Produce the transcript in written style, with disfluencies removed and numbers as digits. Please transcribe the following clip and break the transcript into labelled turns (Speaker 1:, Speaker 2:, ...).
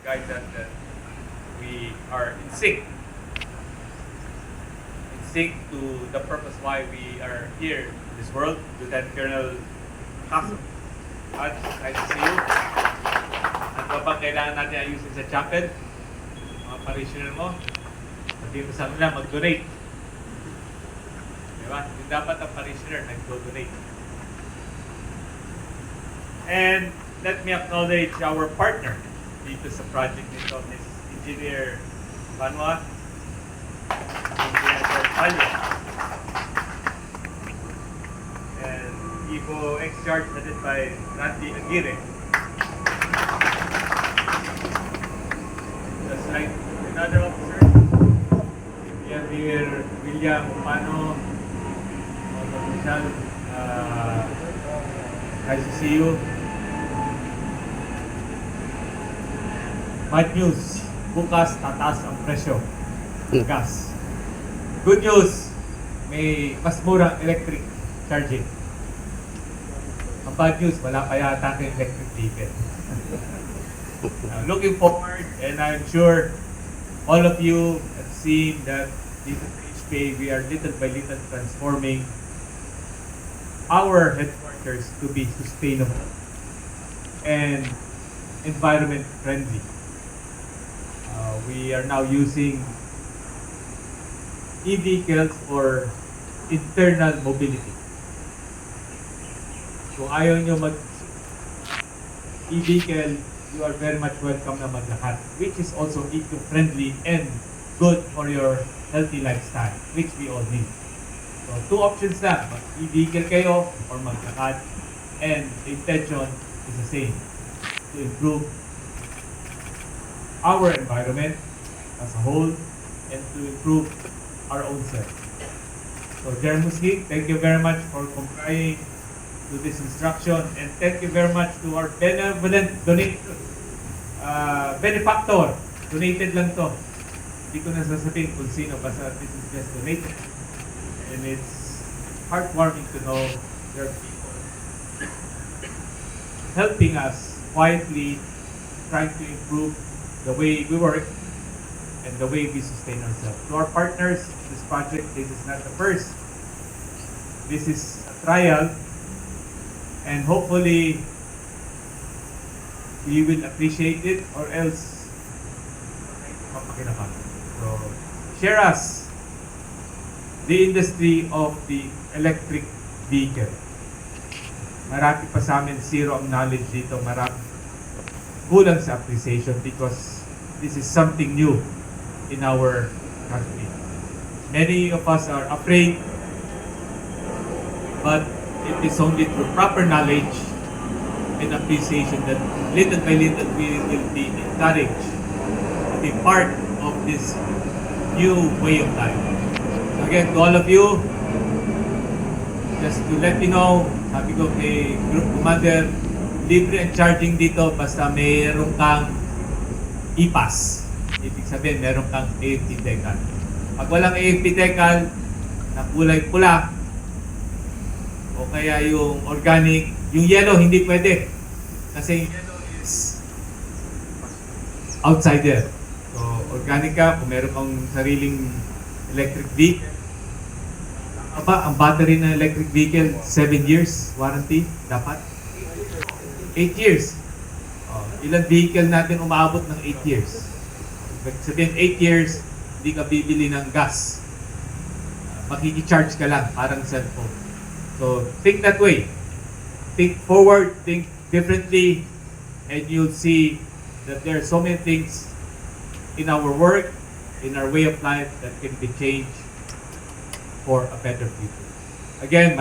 Speaker 1: guide that we are in sync to the purpose why we are here in this world. Lieutenant Colonel Castro, nice to see you. Ano ba bang kailangan natin ayusin sa chapel? Mga parishioner mo, sabihin mo sa kanila mag-donate. Diba? Yung dapat ang parishioner nag-donate. And let me acknowledge our partner dito sa project nito, Ms. Engineer Banwa, Engineer Palio, and Evo X-Charge headed by Randy Aguirre. Just like another officer, Engineer William Upano, Official, nice to see you. Bad news, bukas tataas ang presyo ng gas. Good news, may mas murang electric charging. Ang bad news, wala pa yata kayong electric vehicle. Looking forward, and I'm sure all of you have seen that dito sa HPA, we are little by little transforming our headquarters to be sustainable and environment friendly. We are now using e-vehicles for internal mobility. Kung ayaw nyo mag-e-vehicle, you are very much welcome na maglakad, which is also eco-friendly and good for your healthy lifestyle, which we all need. So, two options lang, mag-e-vehicle kayo or maglakad, and the intention is the same, to improve our environment as a whole and to improve our own self. So, Jerry Musli, thank you very much for complying to this instruction, and thank you very much to our benevolent benefactor. Donated lang to. Hindi ko na sasabihin kung sino, basta this is just donated. And it's heartwarming to know there are people helping us quietly, trying to improve the way we work and the way we sustain ourselves. To our partners in this project, this is not the first. This is a trial, and hopefully we will appreciate it, or else mapakinapan. So, share us the industry of the electric vehicle. Marami pa sa amin, zero ang knowledge dito, marami kulang sa appreciation because this is something new in our country. Many of us are afraid, but it is only through proper knowledge and appreciation that little by little we will be encouraged to be part of this new way of life. Again, to all of you, just to let you know, sabi ko kay Group Commander, libre ang charging dito basta mayroon kang e-pass. Ibig sabihin, meron kang AFP Decal. Pag walang AFP Decal na kulay pula o kaya yung organic, yung yellow hindi pwede. Kasi yung yellow is outsider. So, organic ka, kung meron kang sariling electric vehicle. Ang battery ng electric vehicle, 7 years warranty, dapat. 8 years. Ilang vehicle natin umaabot ng 8 years? Sabihin, 8 years, hindi ka bibili ng gas. Makikicharge ka lang, parang cellphone. So, think that way. Think forward, think differently, and you'll see that there are so many things in our work, in our way of life that can be changed for a better future. Again,